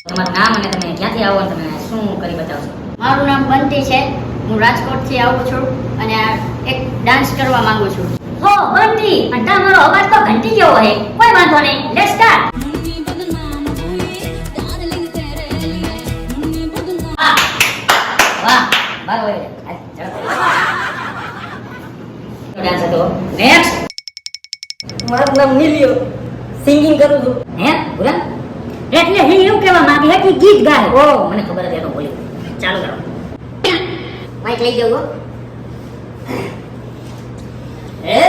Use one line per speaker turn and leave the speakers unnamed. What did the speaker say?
તમારું નામ અને તમે ક્યાંથી આવો અને તમે શું કરી બતાવશો?
મારું નામ બંટી છે. હું રાજકોટથી આવું છું અને આ એક ડાન્સ કરવા માંગુ છું.
હો બંટી, અને તમારો અવાજ તો ઘંટી જેવો છે. કોઈ વાંધો નહીં, લેટ્સ સ્ટાર્ટ. વાહ, બરાબર છે. ડાન્સ હતો. નેક્સ્ટ.
મારું નામ મિલિયો, સિંગિંગ કરું છું.
હે પૂરા? એટલે હું એવું કહેવા માંગી હતી ગીત ગાય. ઓ મને ખબર હતી એનો બોલી. ચાલુ કરો.
માઈક લઈ જાઉં.
એ